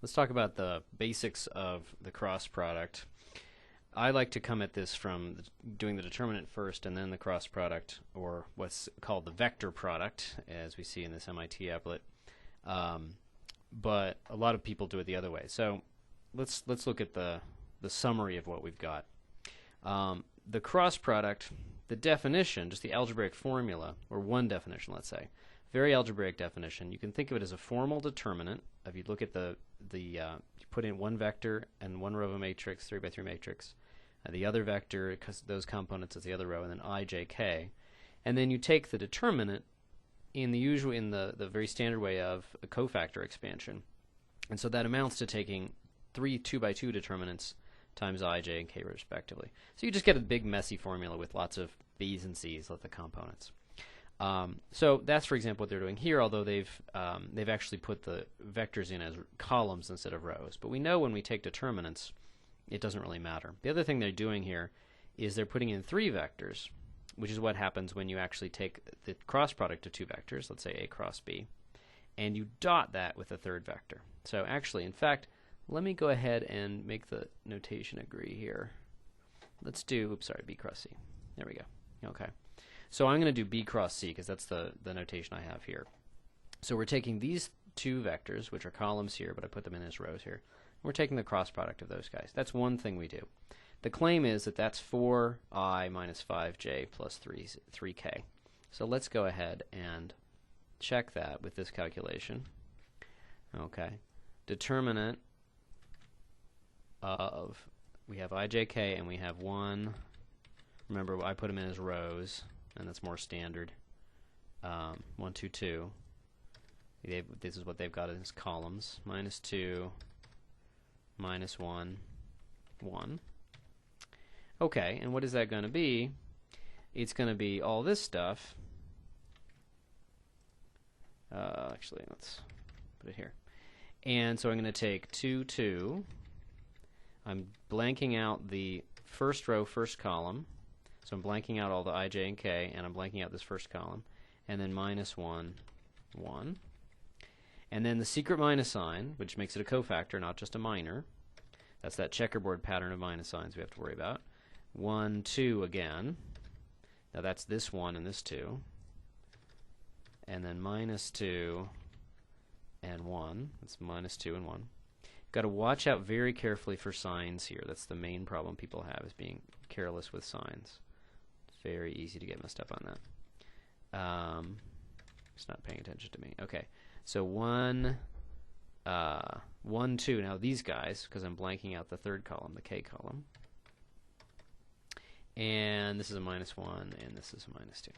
Let's talk about the basics of the cross product. I like to come at this from doing the determinant first and then the cross product, or what's called the vector product, as we see in this MIT applet. But a lot of people do it the other way. So let's look at the summary of what we've got. The cross product, the definition, just the algebraic formula, or one definition, let's say, very algebraic definition. You can think of it as a formal determinant. If you look at you put in one vector and one row of a matrix, 3 by 3 matrix, and the other vector, because those components is the other row, and then I, J, K, and then you take the determinant in the very standard way of a cofactor expansion, and so that amounts to taking 3 2 by 2 determinants times I, J, and K respectively. So you just get a big messy formula with lots of B's and C's, like the components. So that's, for example, what they're doing here, although they've actually put the vectors in as columns instead of rows. But we know when we take determinants, it doesn't really matter. The other thing they're doing here is they're putting in 3 vectors, which is what happens when you actually take the cross product of 2 vectors, let's say A cross B, and you dot that with a third vector. So actually, in fact, let me go ahead and make the notation agree here. Let's do, B cross C. There we go. Okay. So I'm going to do B cross C because that's the notation I have here. So we're taking these 2 vectors, which are columns here, but I put them in as rows here. We're taking the cross product of those guys. That's one thing we do. The claim is that that's 4i minus 5j plus 3k. So let's go ahead and check that with this calculation. Okay. Determinant of, we have ijk and we have 1. Remember, I put them in as rows, and that's more standard. 1, 2, 2. This is what they've got as columns. Minus 2, minus 1, 1. Okay, and what is that going to be? It's going to be all this stuff. Actually, let's put it here. And so I'm going to take 2, 2. I'm blanking out the first row, first column. So I'm blanking out all the I, J, and K, and I'm blanking out this first column. And then minus 1, 1. And then the secret minus sign, which makes it a cofactor, not just a minor. That's that checkerboard pattern of minus signs we have to worry about. 1, 2 again. Now that's this 1 and this 2. And then minus 2 and 1. That's minus 2 and 1. Got to watch out very carefully for signs here. That's the main problem people have, is being careless with signs. It's very easy to get messed up on that. It's not paying attention to me. Okay, so 1, 1, 2. Now these guys, because I'm blanking out the third column, the K column. And this is a minus 1, and this is a minus 2.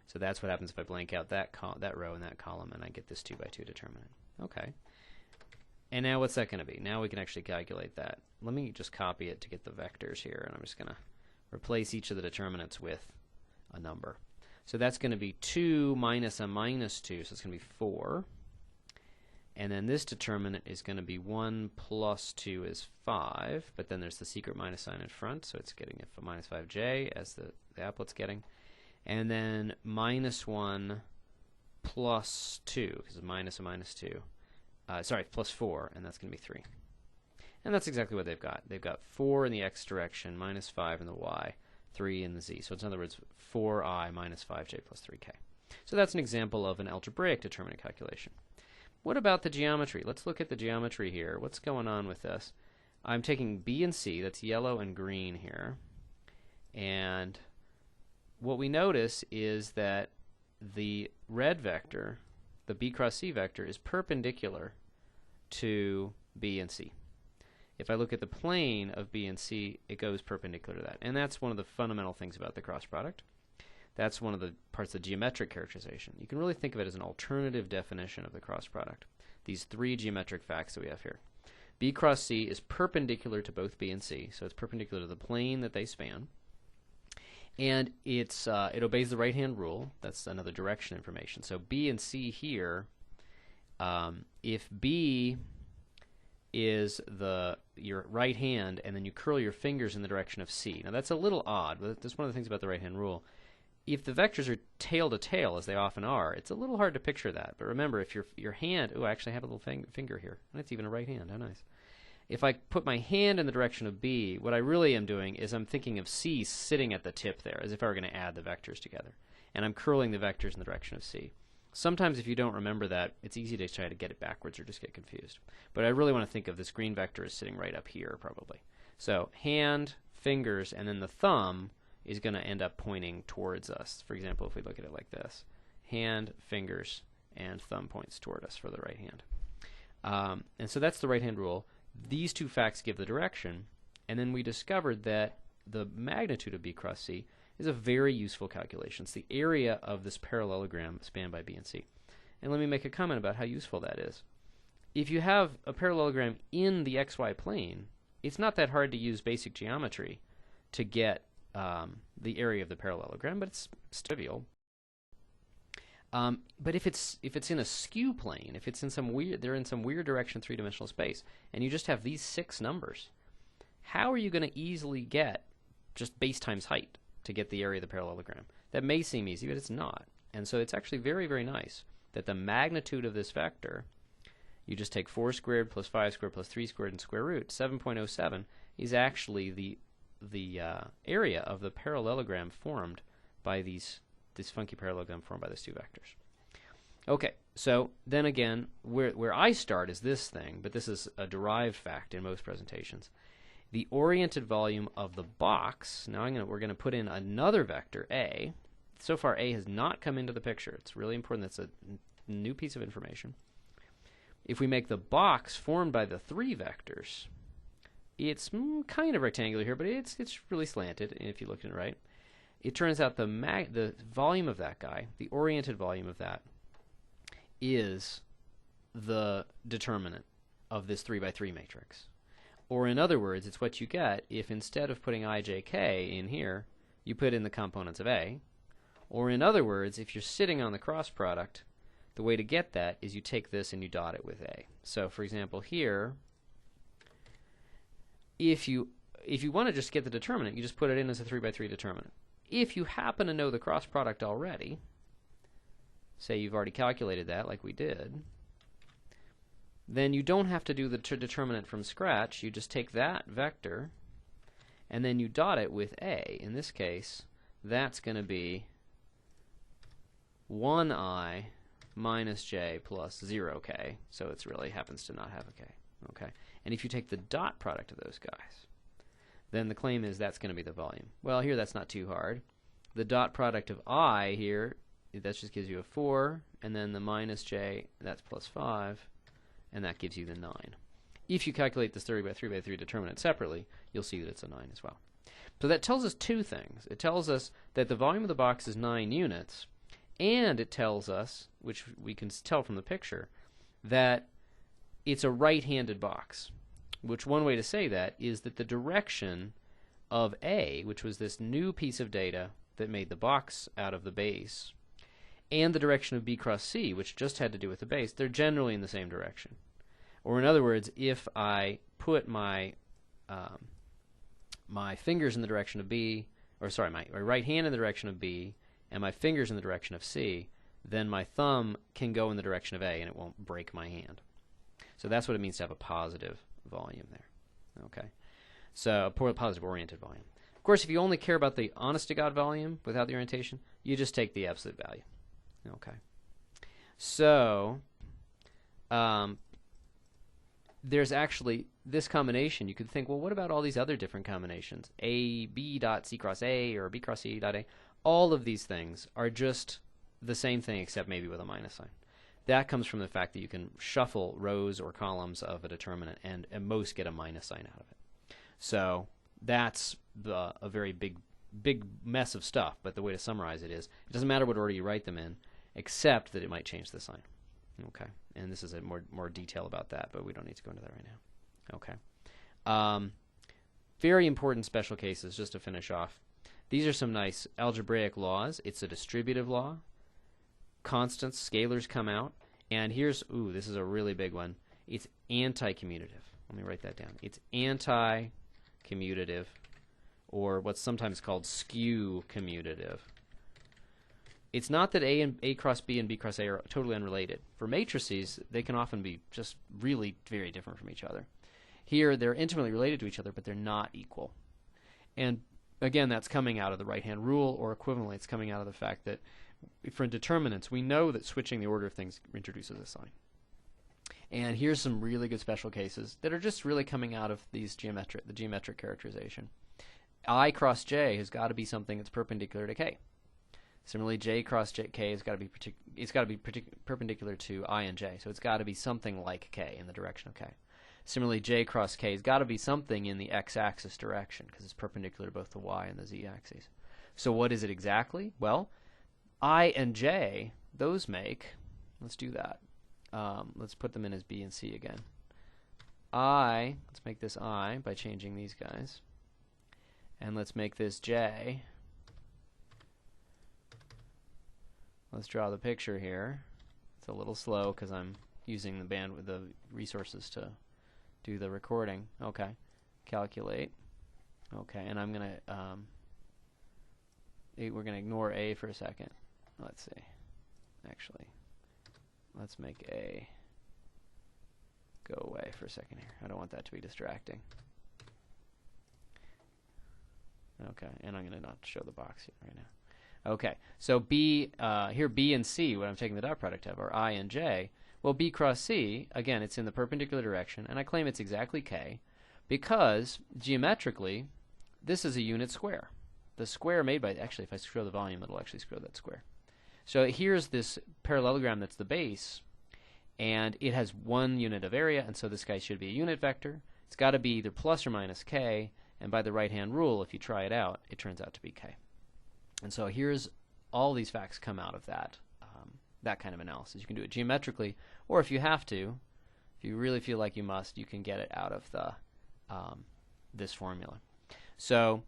So that's what happens if I blank out that row and that column, and I get this 2 by 2 determinant. Okay. And now what's that going to be? Now we can actually calculate that. Let me just copy it to get the vectors here, and I'm just going to replace each of the determinants with a number. So that's going to be 2 minus a minus 2, so it's going to be 4. And then this determinant is going to be 1 plus 2 is 5, but then there's the secret minus sign in front, so it's getting a minus 5j as the applet's getting. And then minus 1 plus 2, because it's minus a minus 2. Plus 4, and that's going to be 3. And that's exactly what they've got. They've got 4 in the x direction, minus 5 in the y, 3 in the z. So it's, in other words, 4i minus 5j plus 3k. So that's an example of an algebraic determinant calculation. What about the geometry? Let's look at the geometry here. What's going on with this? I'm taking B and C, that's yellow and green here, and what we notice is that the red vector, the B cross C vector, is perpendicular to B and C. If I look at the plane of B and C, it goes perpendicular to that. And that's one of the fundamental things about the cross product. That's one of the parts of geometric characterization. You can really think of it as an alternative definition of the cross product. These 3 geometric facts that we have here. B cross C is perpendicular to both B and C, so it's perpendicular to the plane that they span. And it obeys the right-hand rule. That's another direction information. So B and C here, if B is your right hand, and then you curl your fingers in the direction of C. Now that's a little odd, but that's one of the things about the right-hand rule. if the vectors are tail to tail, as they often are, it's a little hard to picture that. But remember, if your hand, I actually have a little finger here. That's even a right hand. How nice. If I put my hand in the direction of B, what I really am doing is I'm thinking of C sitting at the tip there, as if I were going to add the vectors together. And I'm curling the vectors in the direction of C. Sometimes if you don't remember that, it's easy to try to get it backwards or just get confused. But I really want to think of this green vector as sitting right up here, probably. So hand, fingers, and then the thumb is going to end up pointing towards us. For example, if we look at it like this, hand, fingers, and thumb points toward us for the right hand. And so that's the right hand rule. These two facts give the direction, and then we discovered that the magnitude of B cross C is a very useful calculation. It's the area of this parallelogram spanned by B and C. And let me make a comment about how useful that is. If you have a parallelogram in the xy plane, it's not that hard to use basic geometry to get the area of the parallelogram, but it's trivial. But if it's in a skew plane, if it's in some weird, they're in some weird direction, three-dimensional space, and you just have these 6 numbers, how are you going to easily get just base times height to get the area of the parallelogram? That may seem easy, but it's not. And so it's actually very, very nice that the magnitude of this vector, you just take 4 squared plus 5 squared plus 3 squared and square root, 7.07 is actually the area of the parallelogram formed by this funky parallelogram formed by these two vectors. Okay, so then again, where I start is this thing, but this is a derived fact in most presentations. The oriented volume of the box, now we're going to put in another vector, A. So far, A has not come into the picture. It's really important. That's a new piece of information. If we make the box formed by the 3 vectors, it's kind of rectangular here, but it's really slanted, if you look at it right. It turns out the volume of that guy, the oriented volume of that, is the determinant of this 3 by 3 matrix. Or in other words, it's what you get if instead of putting ijk in here, you put in the components of A. Or in other words, if you're sitting on the cross product, the way to get that is you take this and you dot it with A. So for example here, if you want to just get the determinant, you just put it in as a 3 by 3 determinant. If you happen to know the cross product already, say you've already calculated that like we did, then you don't have to do the determinant from scratch. You just take that vector and then you dot it with A. In this case, that's going to be 1i minus j plus 0k, so it really happens to not have a k. Okay, and if you take the dot product of those guys, then the claim is that's going to be the volume. Well, here that's not too hard. The dot product of I here, that just gives you a 4, and then the minus j, that's plus 5, and that gives you the 9. If you calculate this 3 by 3 determinant separately, you'll see that it's a 9 as well. So that tells us two things. It tells us that the volume of the box is 9 units, and it tells us, which we can tell from the picture, that it's a right-handed box. Which one way to say that is that the direction of A, which was this new piece of data that made the box out of the base, and the direction of B cross C, which just had to do with the base, they're generally in the same direction. Or in other words, if I put my my fingers in the direction of B, or sorry, my right hand in the direction of B, and my fingers in the direction of C, then my thumb can go in the direction of A and it won't break my hand. So that's what it means to have a positive volume there. Okay, so a positive oriented volume. Of course, if you only care about the honest-to-God volume without the orientation, you just take the absolute value. Okay, so there's actually this combination. You could think, well, what about all these other different combinations? A, B dot C cross A, or B cross C dot A. All of these things are just the same thing except maybe with a minus sign. That comes from the fact that you can shuffle rows or columns of a determinant and at most get a minus sign out of it. So that's a very big mess of stuff, but the way to summarize it is it doesn't matter what order you write them in, except that it might change the sign. Okay, and this is a more detail about that, but we don't need to go into that right now. Okay. Very important special cases, just to finish off. These are some nice algebraic laws. It's a distributive law. Constants, scalars come out. And here's, this is a really big one. It's anti-commutative. Let me write that down. It's anti-commutative, or what's sometimes called skew commutative. It's not that A cross B and B cross A are totally unrelated. For matrices, they can often be just really very different from each other. Here, they're intimately related to each other, but they're not equal. And again, that's coming out of the right-hand rule, or equivalently, it's coming out of the fact that for determinants, we know that switching the order of things introduces a sign. And here's some really good special cases that are just really coming out of the geometric characterization. I cross J has got to be something that's perpendicular to K. Similarly, J cross K has got to be perpendicular to I and J, so it's got to be something like K in the direction of K. Similarly, J cross K has got to be something in the x-axis direction because it's perpendicular to both the y and the z-axis. So what is it exactly? Well, I and J, those make, let's do that. Let's put them in as B and C again. Let's make this I by changing these guys. And let's make this J. Let's draw the picture here. It's a little slow because I'm using the bandwidth, the resources to do the recording. Okay. Calculate. Okay, and I'm going to, we're going to ignore A for a second. Let's see. Actually, let's make A go away for a second here. I don't want that to be distracting. Okay, and I'm going to not show the box here right now. Okay, so B, here B and C, what I'm taking the dot product of, are I and J. Well, B cross C, again, it's in the perpendicular direction, and I claim it's exactly K, because geometrically, this is a unit square. The square made by, actually, if I scroll the volume, it'll actually scroll that square. So here's this parallelogram that's the base, and it has one unit of area, and so this guy should be a unit vector. It's got to be either plus or minus K, and by the right-hand rule, if you try it out, it turns out to be K. And so here's all these facts come out of that, that kind of analysis. You can do it geometrically, or if you have to, if you really feel like you must, you can get it out of the this formula. So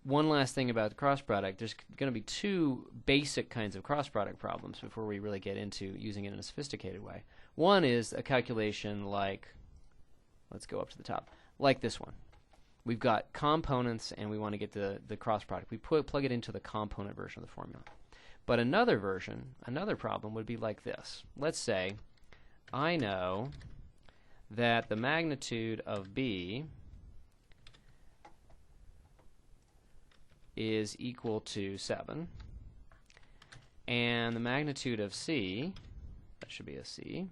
one last thing about the cross product, there's going to be two basic kinds of cross product problems before we really get into using it in a sophisticated way. One is a calculation like, let's go up to the top, like this one. We've got components and we want to get the cross product. We plug it into the component version of the formula. But another version, another problem would be like this. Let's say I know that the magnitude of B is equal to 7, and the magnitude of C, that should be a C,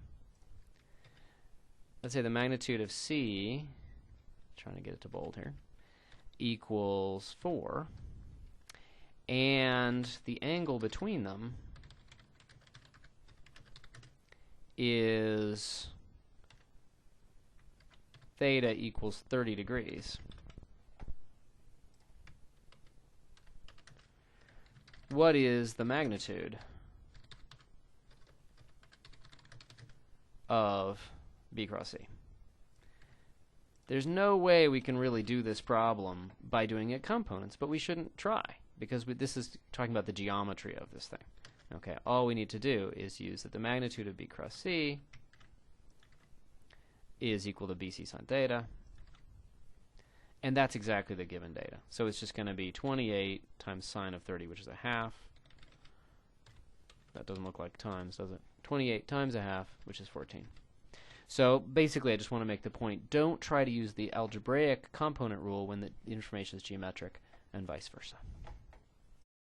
let's say the magnitude of C, trying to get it to bold here, equals 4, and the angle between them is theta equals 30 degrees. What is the magnitude of B cross C? There's no way we can really do this problem by doing it components, but we shouldn't try, because this is talking about the geometry of this thing. Okay, all we need to do is use that the magnitude of B cross C is equal to BC sine theta, and that's exactly the given data. So it's just going to be 28 times sine of 30, which is a half. That doesn't look like times, does it? 28 times a half, which is 14. So basically, I just want to make the point, don't try to use the algebraic component rule when the information is geometric, and vice versa.